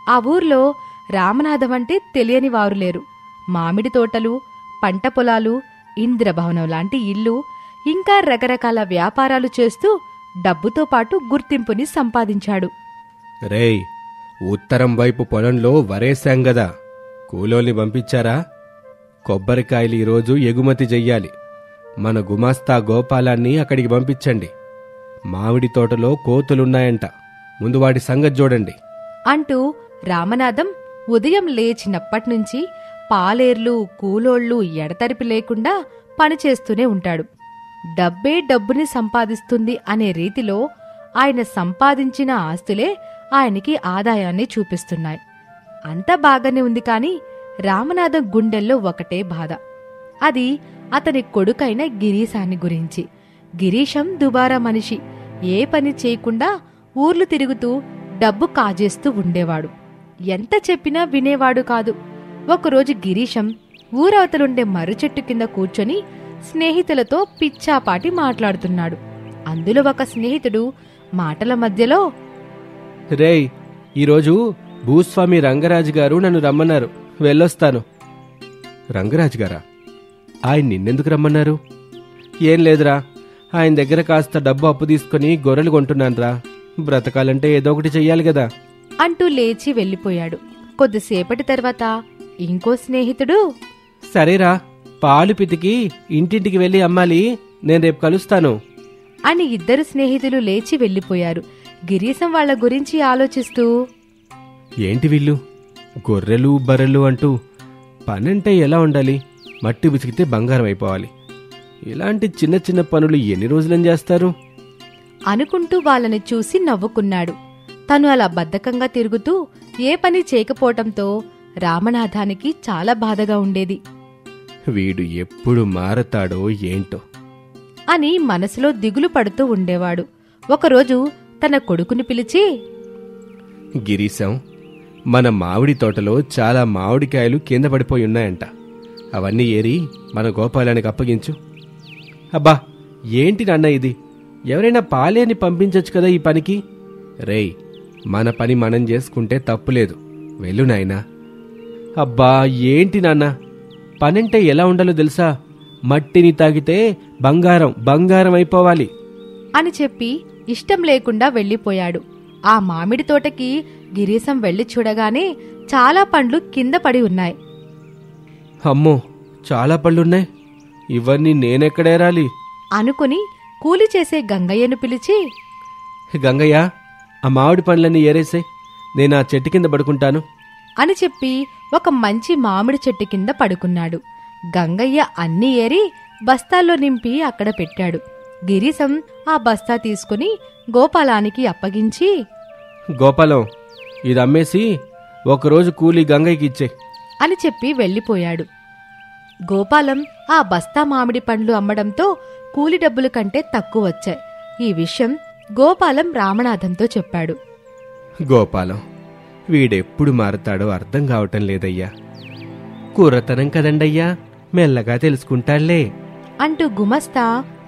ఆ ఊర్లో రామనాథం అంటే తెలియని వారు లేరు. మామిడి తోటలు, పంట పొలాలు, ఇంద్రభవనం లాంటి ఇల్లు, ఇంకా రకరకాల వ్యాపారాలు చేస్తూ డబ్బుతో పాటు గుర్తింపుని సంపాదించాడు. రేయ్, ఉత్తరం వైపు పొలంలో వరేశాం గదా, కూలోల్ని పంపించారా? కొబ్బరికాయలు ఈరోజు ఎగుమతి చెయ్యాలి. మన గుమాస్తా గోపాలాన్ని అక్కడికి పంపించండి. మామిడి తోటలో కోతులున్నాయంట, ముందు వాడి సంగతి చూడండి అంటూ రామనాథం ఉదయం లేచినప్పట్నుంచి పాలేర్లు, కూలోళ్లు ఎడతెరిపి లేకుండా పనిచేస్తూనే ఉంటాడు. డబ్బే డబ్బుని సంపాదిస్తుంది అనే రీతిలో ఆయన సంపాదించిన ఆస్తులే ఆయనకి ఆదాయాన్ని చూపిస్తున్నాయి. అంతా బాగానే ఉంది కాని రామనాథం గుండెల్లో ఒకటే బాధ. అది అతని కొడుకైన గిరీశాన్ని గురించి. గిరీశం దుబారా మనిషి. ఏ పని చేయకుండా ఊర్లు తిరుగుతూ డబ్బు కాజేస్తూ ఉండేవాడు. ఎంత చెప్పినా వినేవాడు కాదు. ఒకరోజు గిరీశం ఊరవతలుండే మర్రిచెట్టు కింద కూర్చొని స్నేహితులతో పిచ్చాపాటి మాట్లాడుతున్నాడు. అందులో ఒక స్నేహితుడు మాటల మధ్యలో, రేయ్, ఈరోజు భూస్వామి రంగరాజు గారు నన్ను రమ్మన్నారు, వెళ్ళొస్తాను. రంగరాజు గారా? ఆయన నిన్నెందుకు రమ్మన్నారు? ఏం లేదురా, ఆయన దగ్గర కాస్త డబ్బు అప్పు తీసుకుని గొర్రెలు కొంటున్నాన్రా. బ్రతకాలంటే ఏదో ఒకటి చెయ్యాలి గదా అంటూ లేచి వెళ్ళిపోయాడు. కొద్దిసేపటి తర్వాత ఇంకో స్నేహితుడు, సరేరా, పాలు పితికి ఇంటింటికి వెళ్ళి అమ్మాలి, నేను రేపు కలుస్తాను అని ఇద్దరు స్నేహితులు లేచి వెళ్ళిపోయారు. గిరీశం వాళ్ల గురించి ఆలోచిస్తూ, ఏంటి వీళ్ళు గొర్రెలు బర్రెలు అంటూ పనంటే ఎలా ఉండాలి? మట్టి బిసికితే బంగారం అయిపోవాలి. ఇలాంటి చిన్న చిన్న పనులు ఎన్ని రోజులేం చేస్తారు అనుకుంటూ వాళ్ళని చూసి నవ్వుకున్నాడు. తను అలా బద్ధకంగా తిరుగుతూ ఏ పని చేయకపోవటంతో రామనాథానికి చాలా బాధగా ఉండేది. వీడు ఎప్పుడు మారతాడో ఏంటో అని మనసులో దిగులు పడుతూ ఉండేవాడు. ఒకరోజు తన కొడుకుని పిలిచి, గిరీశం, మన మామిడి తోటలో చాలా మామిడికాయలు కింద పడిపోయి ఉన్నాయంట. అవన్నీ ఏరి మన గోపాలానికి అప్పగించు. అబ్బా, ఏంటి నాన్న ఇది? ఎవరైనా పాలేని పంపించొచ్చు కదా ఈ పనికి. రేయ్, మన పని మనం చేసుకుంటే తప్పులేదు, వెళ్ళు నాయనా. అబ్బా, ఏంటి నాన్న, పనంటే ఎలా ఉండాలో తెలుసా? మట్టిని తాగితే బంగారం బంగారం అయిపోవాలి అని చెప్పి ఇష్టం లేకుండా వెళ్ళిపోయాడు. ఆ మామిడి తోటకి గిరీశం వెళ్లి చూడగానే చాలా పండ్లు కింద పడి ఉన్నాయి. అమ్మో, చాలా పళ్ళున్నాయి, ఇవన్నీ నేనెక్కడేరాలి అనుకుని కూలి చేసే గంగయ్యను పిలిచి, గంగయ్య, ఆ మామిడి పండ్లన్నీ ఏరేసే, నేను ఆ చెట్టు కింద పడుకుంటాను అని చెప్పి ఒక మంచి మామిడి చెట్టు కింద పడుకున్నాడు. గంగయ్య అన్నీ ఏరి బస్తాల్లో నింపి అక్కడ పెట్టాడు. గిరీశం ఆ బస్తా తీసుకుని గోపాలానికి అప్పగించి, గోపాలం, ఇది అమ్మేసి ఒకరోజు కూలి గంగయ్యకి ఇచ్చే అని చెప్పి వెళ్ళిపోయాడు. గోపాలం ఆ బస్తా మామిడి పండ్లు అమ్మడంతో కూలి డబ్బుల కంటే తక్కువ వచ్చాయి. ఈ విషయం గోపాలం రామనాథంతో చెప్పాడు. గోపాలం, వీడెప్పుడు మారతాడో అర్థం కావటం లేదయ్యా. కుర్రతనం కదండయ్యా, మెల్లగా తెలుసుకుంటాళ్లే అంటూ గుమస్తా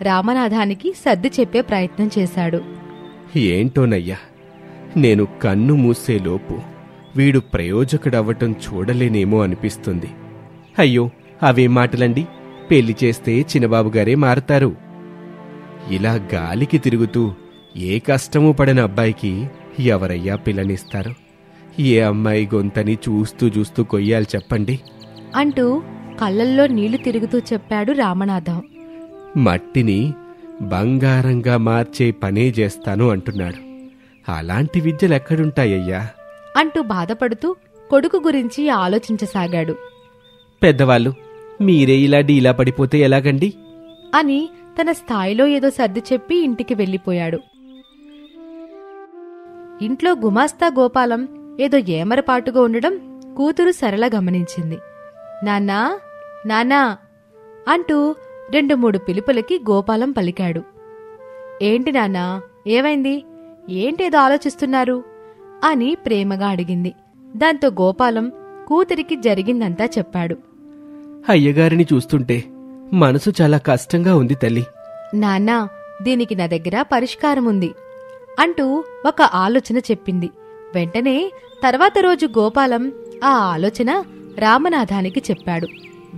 రామనాథానికి సర్ది చెప్పే ప్రయత్నం చేశాడు. ఏంటోనయ్యా, నేను కన్ను మూసేలోపు వీడు ప్రయోజకుడవ్వటం చూడలేనేమో అనిపిస్తుంది. అయ్యో, అవేం మాటలండి, పెళ్లి చేస్తే చిన్నబాబుగారే మారతారు. ఇలా గాలికి తిరుగుతూ ఏ కష్టమూ పడని అబ్బాయికి ఎవరయ్యా పిల్లనిస్తారు? ఏ అమ్మాయి గొంతని చూస్తూ చూస్తూ కొయ్యాలి చెప్పండి అంటూ కళ్ళల్లో నీళ్లు తిరుగుతూ చెప్పాడు రామనాథం. మట్టిని బంగారంగా మార్చే పనే చేస్తాను అంటున్నాడు. అలాంటి విద్యలెక్కడుంటాయ్యా అంటూ బాధపడుతూ కొడుకు గురించి ఆలోచించసాగాడు. పెద్దవాళ్ళు, మీరే ఇలా డీలా పడిపోతే ఎలాగండి అని తన స్థాయిలో ఏదో సర్ది చెప్పి ఇంటికి వెళ్ళిపోయాడు. ఇంట్లో గుమాస్తా గోపాలం ఏదో ఏమరపాటుగా ఉండడం కూతురు సరళ గమనించింది. నాన్నా, నాన్నా అంటూ 2-3 పిలుపులకి గోపాలం పలికాడు. ఏంటి నాన్నా, ఏమైంది? ఏంటేదో ఆలోచిస్తున్నారు అని ప్రేమగా అడిగింది. దాంతో గోపాలం కూతురికి జరిగిందంతా చెప్పాడు. అయ్యగారిని చూస్తుంటే మనసు చాలా కష్టంగా ఉంది తల్లి. నాన్నా, దీనికి నా దగ్గర పరిష్కారముంది అంటూ ఒక ఆలోచన చెప్పింది. వెంటనే తర్వాత రోజు గోపాలం ఆ ఆలోచన రామనాథానికి చెప్పాడు.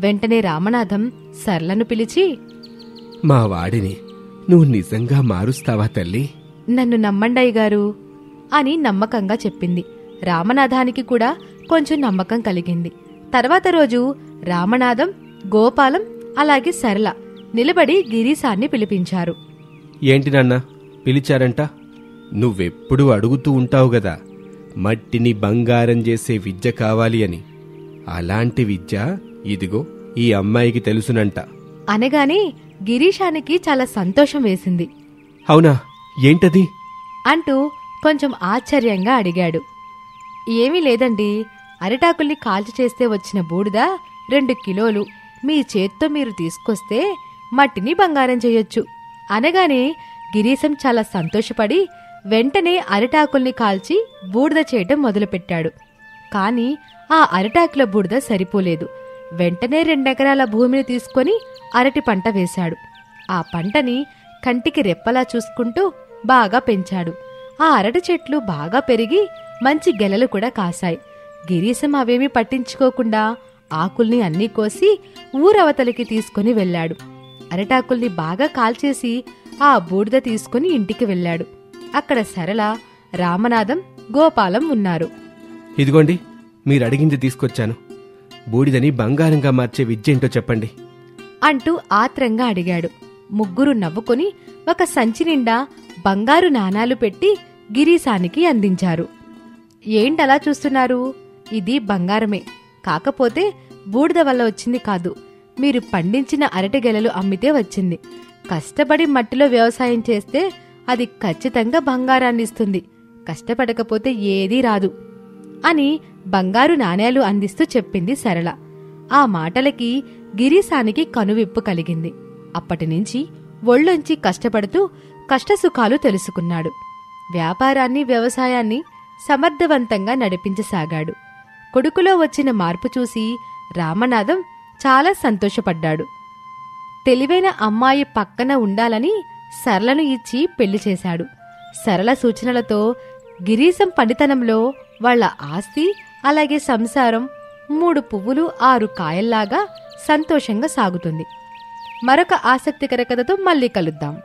వెంటనే రామనాథం సరళను పిలిచి, మా వాడిని నువ్వు నిజంగా మారుస్తావా తల్లి? నన్ను నమ్మండయ్య గారు అని నమ్మకంగా చెప్పింది. రామనాథానికి కూడా కొంచెం నమ్మకం కలిగింది. తర్వాత రోజు రామనాథం, గోపాలం అలాగే సరళ నిలబడి గిరీశాన్ని పిలిపించారు. ఏంటి నాన్న పిలిచారంట? నువ్వెప్పుడూ అడుగుతూ ఉంటావు గదా, మట్టిని బంగారం చేసే విద్య కావాలి అని. అలాంటి విద్య ఇదిగో ఈ అమ్మాయికి తెలుసునంట అనగానే గిరీశానికి చాలా సంతోషం వేసింది. అవునా, ఏంటది అంటూ కొంచెం ఆశ్చర్యంగా అడిగాడు. ఏమీ లేదండి, అరిటాకుల్ని కాల్చి చేస్తే వచ్చిన బూడిద 2 కిలోలు మీ చేత్తో మీరు తీసుకొస్తే మట్టిని బంగారం చెయ్యొచ్చు అనగానే గిరీశం చాలా సంతోషపడి వెంటనే అరిటాకుల్ని కాల్చి బూడిద చేయటం మొదలుపెట్టాడు. కాని ఆ అరిటాకుల బూడిద సరిపోలేదు. వెంటనే 2 ఎకరాల భూమిని తీసుకొని అరటి పంట వేశాడు. ఆ పంటని కంటికి రెప్పలా చూసుకుంటూ బాగా పెంచాడు. ఆ అరటి చెట్లు బాగా పెరిగి మంచి గెలలు కూడా కాశాయి. గిరీశం అవేమీ పట్టించుకోకుండా ఆకుల్ని అన్నీ కోసి ఊరవతలికి తీసుకుని వెళ్లాడు. అరటాకుల్ని బాగా కాల్చేసి ఆ బూడిద తీసుకుని ఇంటికి వెళ్లాడు. అక్కడ సరళ, రామనాథం, గోపాలం ఉన్నారు. ఇదిగోండి, మీరడిగింది తీసుకొచ్చాను. బూడిదని బంగారంగా మార్చే విద్య ఏంటో చెప్పండి అంటూ ఆత్రంగా అడిగాడు. ముగ్గురు నవ్వుకుని ఒక సంచి నిండా బంగారు నాణాలు పెట్టి గిరీశానికి అందించారు. ఏంటలా చూస్తున్నారు? ఇది బంగారమే, కాకపోతే బూడిద వల్ల వచ్చింది కాదు. మీరు పండించిన అరటిగెలలు అమ్మితే వచ్చింది. కష్టపడి మట్టిలో వ్యవసాయం చేస్తే అది ఖచ్చితంగా బంగారాన్నిస్తుంది. కష్టపడకపోతే ఏదీ రాదు అని బంగారు నాణేలు అందిస్తూ చెప్పింది సరళ. ఆ మాటలకి గిరీశానికి కనువిప్పు కలిగింది. అప్పటినుంచి ఒళ్ళొంచి కష్టపడుతూ కష్టసుఖాలు తెలుసుకున్నాడు. వ్యాపారాన్ని, వ్యవసాయాన్ని సమర్థవంతంగా నడిపించసాగాడు. కొడుకులో వచ్చిన మార్పు చూసి రామనాథం చాలా సంతోషపడ్డాడు. తెలివైన అమ్మాయి పక్కన ఉండాలని సరళను ఇచ్చి పెళ్లి చేశాడు. సరళ సూచనలతో గిరీశం పనితనంలో వాళ్ల ఆస్తి అలాగే సంసారం 3 పువ్వులు 6 కాయల్లాగా సంతోషంగా సాగుతుంది. మరొక ఆసక్తికర కథతో మళ్ళీ కలుద్దాం.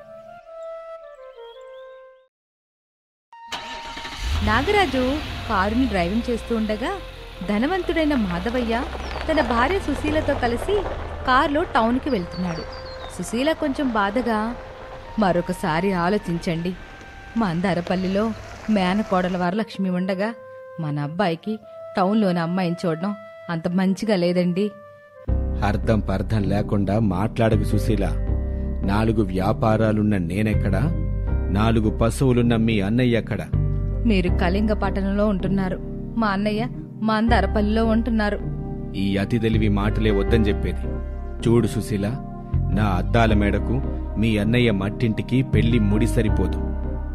నాగరాజు కారుని డ్రైవింగ్ చేస్తూ ఉండగా ధనవంతుడైన మాధవయ్య తన భార్య సుశీలతో కలిసి కారులో టౌన్కి వెళ్తున్నాడు. సుశీల కొంచెం బాధగా, మరొకసారి ఆలోచించండి. మందారపల్లిలో మేనకోడల వారు లక్ష్మి ఉండగా మన అబ్బాయికి టౌన్లోని అమ్మాయిని చూడడం అంత మంచిగా లేదండి. అర్థం పర్థం లేకుండా మాట్లాడకు సుశీల. 4 వ్యాపారాలున్న నేనెక్కడా? 4 పశువులున్న మీ అన్నయ్య ఎక్కడా? మీరు కళింగపట్టణంలో ఉంటున్నారు, మా అన్నయ్య మందారపల్లిలో ఉంటున్నారు. ఈ అతి తెలివి మాటలే వద్దని చెప్పేది. చూడు సుశీల, నా అద్దాల మేడకు మీ అన్నయ్య మట్టింటికి పెళ్లి ముడి సరిపోదు.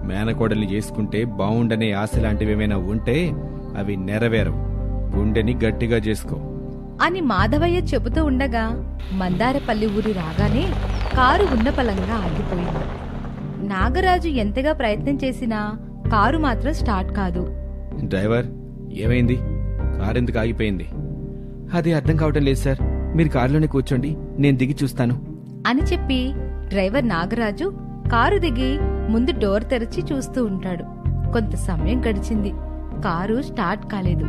మేనకోడల్ని చేసుకుంటే బావుండనే ఆశలాంటివేమైనా ఉంటే అవి నెరవేరవు. గుండెని గట్టిగా చేసుకో అని మాధవయ్య చెబుతూ ఉండగా మందారపల్లి ఊరి రాగానే కారు ఉన్నపలంగా ఆగిపోయింది. నాగరాజు ఎంతగా ప్రయత్నం చేసినా కారు మాత్రం స్టార్ట్ కాదు. డ్రైవర్, ఏమైంది? కారెందుకు ఆగిపోయింది? అదే అర్థం కావటం లేదు సార్. మీరు కారులోనే కూర్చోండి, నేను దిగి చూస్తాను అని చెప్పి డ్రైవర్ నాగరాజు కారు దిగి ముందు డోర్ తెరిచి చూస్తూ ఉంటాడు. కొంత సమయం గడిచింది. కారు స్టార్ట్ కాలేదు.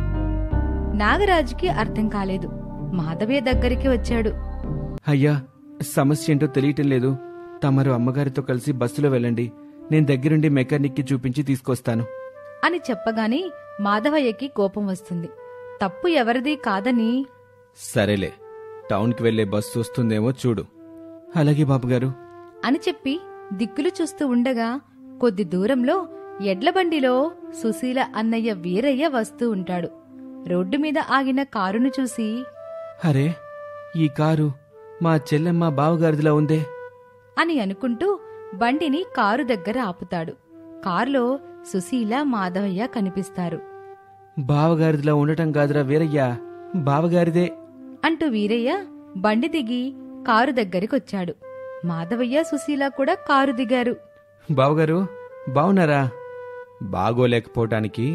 నాగరాజుకి అర్థం కాలేదు. మాధవయ్య దగ్గరికి వచ్చాడు. అయ్యా, సమస్య ఏంటో తెలియటం లేదు. తమరు అమ్మగారితో కలిసి బస్సులో వెళ్ళండి, నేను దగ్గరుండి మెకానిక్కి చూపించి తీసుకొస్తాను అని చెప్పగానే మాధవయ్యకి కోపం వస్తుంది. తప్పు ఎవరిది కాదని, సరేలే, టౌన్కి వెళ్లే బస్సు వస్తుందేమో చూడు. అలాగే బాబుగారు అని చెప్పి దిక్కులు చూస్తూ ఉండగా కొద్ది దూరంలో ఎడ్లబండిలో సుశీల అన్నయ్య వీరయ్య వస్తూ ఉంటాడు. రోడ్డు మీద ఆగిన కారును చూసి, అరే, ఈ కారు మా చెల్లెమ్మ బావగారిదిలా ఉందే అని అనుకుంటూ బండిని కారు దగ్గర ఆపుతాడు. కారులో సుశీల, మాధవయ్య కనిపిస్తారు. బావగారిదిలా ఉండటం కాదురా వీరయ్య, బావగారిదే అంటూ వీరయ్య బండి దిగి కారు దగ్గరికొచ్చాడు. మాధవయ్య, సుశీల కూడా కారు దిగారు. బావగారు బావున్నారా? బాగోలేకపోవటానికి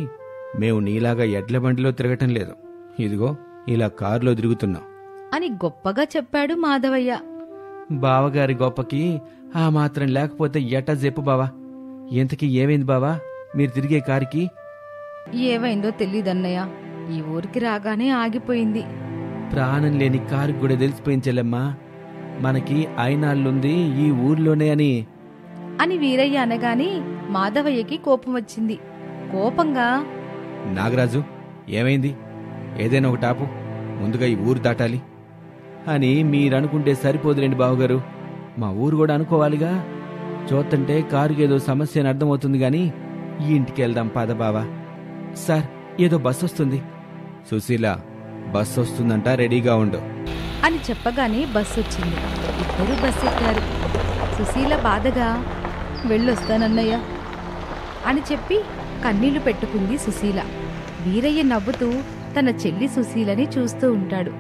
మేము నీలాగా ఎడ్ల బండిలో తిరగటం లేదు. ఇదిగో ఇలా కారులో తిరుగుతున్నాం అని గొప్పగా చెప్పాడు మాధవయ్య. బావగారి గొప్పకి ఆ మాత్రం లేకపోతే ఎట్టా చెప్పు బావా. ఇంతకీ ఏమైంది బావా మీరు తిరిగే కారుకి? ఏమైందో తెలీదన్నయ్య, ఈ ఊరికి రాగానే ఆగిపోయింది. ప్రాణం లేని కారుకి కూడా తెలిసిపోయింది చెల్లెమ్మా, మనకి అయినాళ్ళుంది ఈ ఊర్లోనే అని వీరయ్య అనగానే మాధవయ్యకి కోపం వచ్చింది. కోపంగా, నాగరాజు ఏమైంది? ఏదైనా ఒక టాపు, ముందుగా ఈ ఊరు దాటాలి అని మీరనుకుంటే సరిపోదులేండి బావగారు. మా ఊరు కూడా అనుకోవాలిగా. చూస్తుంటే కారుకేదో సమస్య అని అర్థమవుతుంది గాని ఈ ఇంటికి వెళ్దాం పద బావా. సార్ ఏదో బస్ వస్తుంది. సుశీల బస్ వస్తుందంట, రెడీగా ఉండు అని చెప్పగానే బస్సు వచ్చింది. ఇద్దరూ బస్సు ఎక్కారు. సుశీల బాధగా, వెళ్ళొస్తానన్నయ్య అని చెప్పి కన్నీళ్లు పెట్టుకుంది సుశీల. వీరయ్య నవ్వుతూ తన చెల్లి సుశీలని చూస్తూ ఉంటాడు.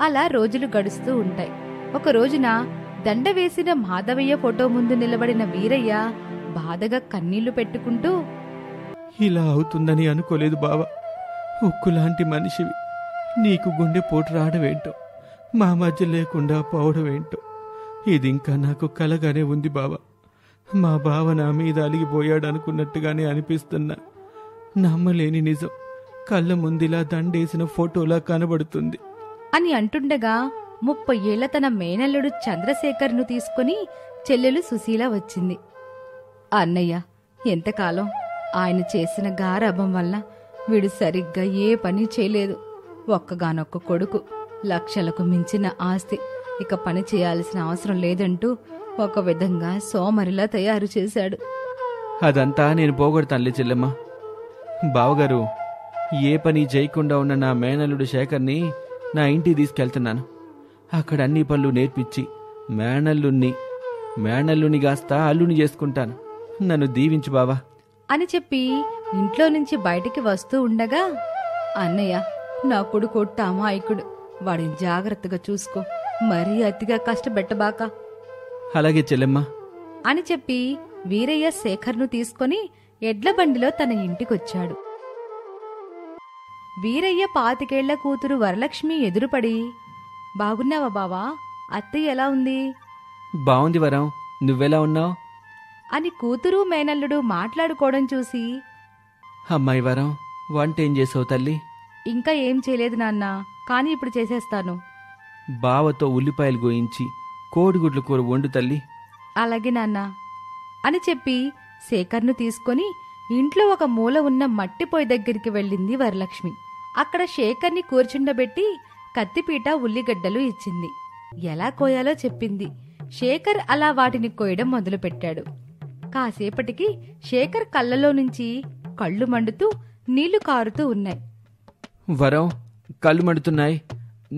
అలా రోజులు గడుస్తూ ఉంటాయి. ఒక రోజున దండ వేసిన మాధవయ్య ఫోటో ముందు నిలబడిన వీరయ్య బాధగా కన్నీళ్లు పెట్టుకుంటూ, ఇలా అవుతుందని అనుకోలేదు బావా. ఉక్కులాంటి మనిషివి, నీకు గుండె పోటు రావడమేంటో, మా మధ్య లేకుండా పోవడమేంటో, ఇది ఇంకా నాకు కలగానే ఉంది బావా. మా బావ నా మీద అలిగిపోయాడు అనుకున్నట్టుగానే అనిపిస్తున్నా. నమ్మలేని నిజం కళ్ళ ముందిలా దండేసిన ఫోటోలా కనబడుతుంది అని అంటుండగా 30 ఏళ్ల తన మేనల్లుడు చంద్రశేఖర్ను తీసుకుని చెల్లెలు సుశీల వచ్చింది. అన్నయ్య, ఎంతకాలం ఆయన చేసిన గారాభం వల్ల వీడు సరిగ్గా ఏ పని చేయలేదు. ఒక్కగానొక్క కొడుకు, లక్షలకు మించిన ఆస్తి, ఇక పని చేయాల్సిన అవసరం లేదంటూ ఒక విధంగా సోమరిలా తయారు చేశాడు. అదంతా నేను పోగొడతానులే చెల్లెమ్మ. బావగారు, ఏ పని చేయకుండా ఉన్న నా మేనల్లుడు శేఖర్ని నా ఇంటికి తీసుకెళ్తున్నాను. అక్కడ అన్ని పనులు నేర్పించి మేనల్లుని కాస్త అల్లుని చేసుకుంటాను. నన్ను దీవించు బావా అని చెప్పి ఇంట్లో నుంచి బయటికి వస్తూ ఉండగా, అన్నయ్య, నా కొడుకు అమాయకుడు, వాడిని జాగ్రత్తగా చూసుకో, మరీ అతిగా కష్టపెట్టబాక అలాగే చెల్లెమ్మ అని చెప్పి వీరయ్య శేఖర్ను తీసుకొని ఎడ్ల బండిలో తన ఇంటికొచ్చాడు. వీరయ్య 25 ఏళ్ల కూతురు వరలక్ష్మి ఎదురుపడి, బాగున్నావా బావా? అత్తయ్య ఎలా ఉంది? బావుంది వరం, నువ్వెలా ఉన్నావు అని కూతురు మేనల్లుడు మాట్లాడుకోవడం చూసి, అమ్మాయి వరం, వంట ఏం చేసావు తల్లి? ఇంకా ఏం చేయలేదు నాన్న, కానీ ఇప్పుడు చేసేస్తాను. బావతో ఉల్లిపాయలు గోయించి కోడిగుడ్ల కూర వండు తల్లి. అలాగే నాన్న అని చెప్పి శేఖర్ను తీసుకొని ఇంట్లో ఒక మూల ఉన్న మట్టి పొయ్యి దగ్గరికి వెళ్ళింది వరలక్ష్మి. అక్కడ శేఖర్ని కూర్చుండబెట్టి కత్తిపీట, ఉల్లిగడ్డలు ఇచ్చింది. ఎలా కోయాలో చెప్పింది. శేఖర్ అలా వాటిని కోయడం మొదలుపెట్టాడు. కాసేపటికి శేఖర్ కళ్ళలో నుంచి కళ్ళు మండుతూ నీళ్లు కారుతూ ఉన్నాయి. వరం, కళ్ళు మండుతున్నాయి,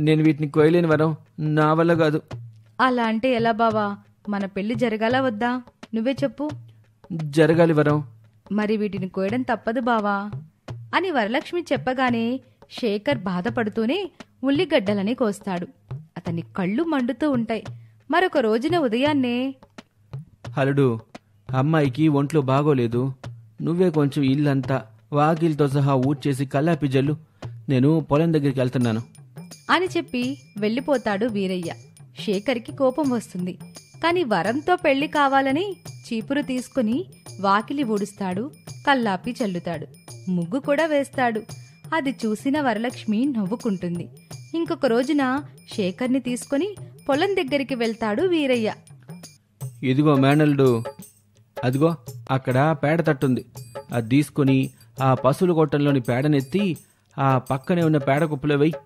నేను వీటిని కోయలేని వరం, నా వల్ల కాదు. అలా అంటే ఎలా బావా? మన పెళ్లి జరగాలా వద్దా? నువ్వే చెప్పు. జరగాలి వరం. మరి వీటిని కోయడం తప్పదు బావా అని వరలక్ష్మి చెప్పగానే శేఖర్ బాధపడుతూనే ఉల్లిగడ్డలని కోస్తాడు. అతని కళ్ళు మండుతూ ఉంటాయి. మరొక రోజున ఉదయాన్నే, హలుడు, అమ్మాయికి ఒంట్లో బాగోలేదు, నువ్వే కొంచెం ఇల్లంతా వాకిలితో సహా ఊడ్చేసి కల్లాపి జల్లు, నేను పొలం దగ్గరికి వెళ్తున్నాను అని చెప్పి వెళ్ళిపోతాడు వీరయ్య. శేఖర్కి కోపం వస్తుంది. కాని వరంతో పెళ్లి కావాలని చీపురు తీసుకుని వాకిలి ఊడుస్తాడు, కల్లాపి చల్లుతాడు, ముగ్గు కూడా వేస్తాడు. అది చూసిన వరలక్ష్మి నవ్వుకుంటుంది. ఇంకొక రోజున శేఖర్ని తీసుకుని పొలం దగ్గరికి వెళ్తాడు వీరయ్య. ఇదిగో మేనల్లుడు, అదిగో అక్కడ పేడ తట్టుంది, అది తీసుకుని ఆ పశువుల కొట్టంలోని పేడనెత్తి ఆ పక్కనే ఉన్న పేడ కుప్పలో వెయ్యి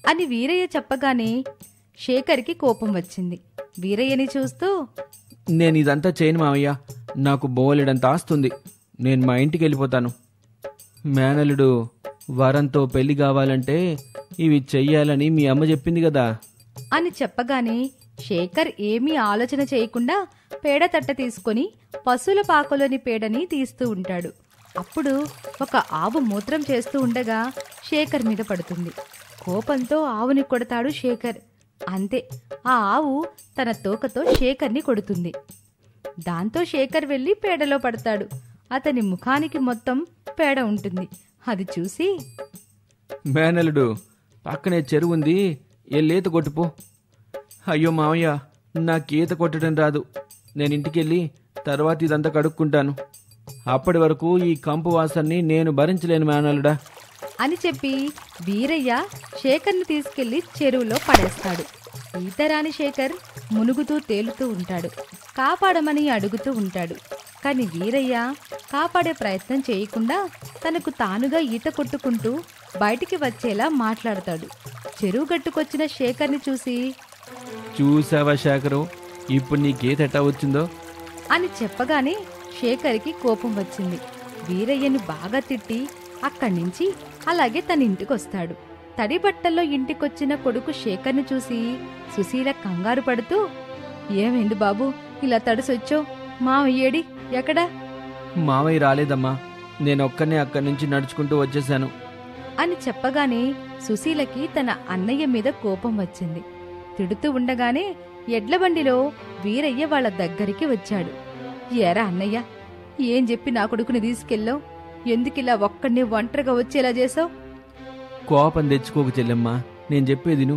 అని వీరయ్య చెప్పగానే శేఖర్కి కోపం వచ్చింది. వీరయ్యని చూస్తూ, నేను ఇదంతా చేయను మావయ్య, నాకు బోలెడంత ఆస్తుంది, నేను మా ఇంటికి వెళ్ళిపోతాను. మేనల్లుడు, వరంతో పెళ్లి కావాలంటే ఇవి చెయ్యాలని మీ అమ్మ చెప్పింది కదా అని చెప్పగానే శేఖర్ ఏమీ ఆలోచన చేయకుండా పేడ తట్ట తీసుకుని పశువుల పాకలోని పేడని తీస్తూ ఉంటాడు. అప్పుడు ఒక ఆవు మూత్రం చేస్తూ ఉండగా శేఖర్ మీద పడుతుంది. కోపంతో ఆవుని కొడతాడు శేఖర్. అంతే, ఆ ఆవు తన తోకతో శేఖర్ని కొడుతుంది. దాంతో శేఖర్ వెళ్లి పేడలో పడతాడు. అతని ముఖానికి మొత్తం పేడ ఉంటుంది. అది చూసి మేనలుడు, పక్కనే చెరువుంది, ఎల్లేత కొట్టుపో. అయ్యో మావయ్య, నాకీత కొట్టడం రాదు. నేను ఇంటికెళ్ళి తర్వాత ఇదంతా కడుక్కుంటాను. అప్పటి వరకు ఈ కంపు వాసన్ని నేను భరించలేను మేనలుడా అని చెప్పి వీరయ్య శేఖర్ని తీసుకెళ్లి చెరువులో పడేస్తాడు. ఈతరాని శేఖర్ మునుగుతూ తేలుతూ ఉంటాడు. కాపాడమని అడుగుతూ ఉంటాడు. కాని వీరయ్య కాపాడే ప్రయత్నం చేయకుండా తనకు తానుగా ఈత కొట్టుకుంటూ బయటికి వచ్చేలా మాట్లాడతాడు. చెరువు గట్టుకొచ్చిన శేఖర్ని చూసి చూసావా శేఖరు, ఇప్పుడు నీకేత ఎట్టా వచ్చిందో అని చెప్పగానే శేఖర్కి కోపం వచ్చింది. వీరయ్యను బాగా తిట్టి అక్కడి నుంచి అలాగే తన ఇంటికొస్తాడు. తడి బట్టల్లో ఇంటికొచ్చిన కొడుకు శేఖర్ని చూసి సుశీల కంగారు పడుతూ, ఏమైంది బాబు, ఇలా తడిసొచ్చో? మావయ్యేడి ఎక్కడా మావయ్య రాలేదమ్మా, నేనొక్కనే అక్కడి నుంచి నడుచుకుంటూ వచ్చేశాను అని చెప్పగానే సుశీలకి తన అన్నయ్య మీద కోపం వచ్చింది. తిడుతూ ఉండగానే ఎడ్లబండిలో వీరయ్య వాళ్ళ దగ్గరికి వచ్చాడు. ఏరా అన్నయ్య, ఏం చెప్పి నా కొడుకుని తీసుకెళ్ళావు? ఎందుకిలా ఒక్కడిని ఒంటరిగా వచ్చేలా చేసావు? కోపం తెచ్చుకోకు చెల్లెమ్మా, నేను చెప్పేదిను.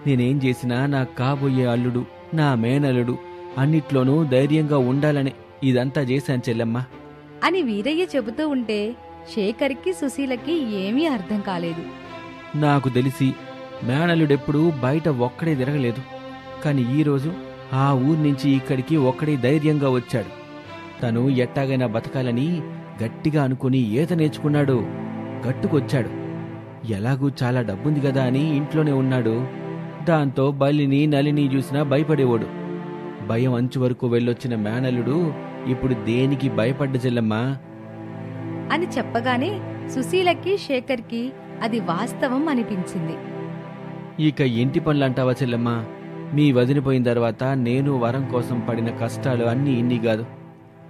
నేనేం చేసినా నా కాబోయే అల్లుడు, నా మేనల్లుడు అన్నిట్లోనూ ధైర్యంగా ఉండాలనే ఇదంతా చేశాను చెల్లెమ్మా అని వీరయ్య చెబుతూ ఉంటే శేఖర్కి సుశీలకి ఏమీ అర్థం కాలేదు. నాకు తెలిసి మేనల్లుడెప్పుడూ బయట ఒక్కడే తిరగలేదు. కాని ఈరోజు ఆ ఊరి నుంచి ఇక్కడికి ఒక్కడే ధైర్యంగా వచ్చాడు. తను ఎట్టాగైనా బతకాలని గట్టిగా అనుకుని ఈత నేర్చుకున్నాడు. గట్టుకొచ్చాడు. ఎలాగూ చాలా డబ్బుంది కదా అని ఇంట్లోనే ఉన్నాడు. దాంతో బలిని నలిని చూసినా భయపడేవాడు. భయం అంచు వరకు వెళ్ళొచ్చిన మేనల్లుడు ఇప్పుడు దేనికి భయపడ్డ చెల్లమ్మా అని చెప్పగానే సుశీలకి శేఖర్కి అది వాస్తవం అనిపించింది. ఇక ఇంటి పనులంటావా చెల్లమ్మా, మీ వదిలిపోయిన తర్వాత నేను వరం కోసం పడిన కష్టాలు అన్నీ ఇన్ని కాదు.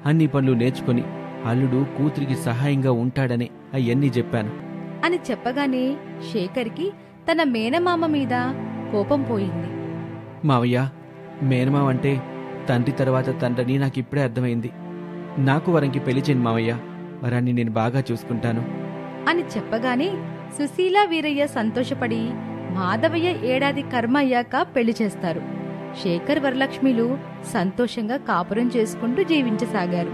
అన్ని పనులు నేర్చుకుని అల్లుడు కూతురికి సహాయంగా ఉంటాడని అవన్నీ చెప్పాను అని చెప్పగానే శేఖర్కి తన మేనమామ మీద కోపం పోయింది. మావయ్య, మేనమావ అంటే తండ్రి తర్వాత తండ్రిని నాకిప్పుడే అర్థమైంది. నాకు వరంకి పెళ్లి చేయండి మావయ్య, వరాన్ని నేను బాగా చూసుకుంటాను అని చెప్పగానే సుశీల వీరయ్య సంతోషపడి మాధవయ్య ఏడాది కర్మ అయ్యాక పెళ్లి చేస్తారు. శేఖర్ వరలక్ష్మిలు సంతోషంగా కాపురం చేసుకుంటూ జీవించసాగారు.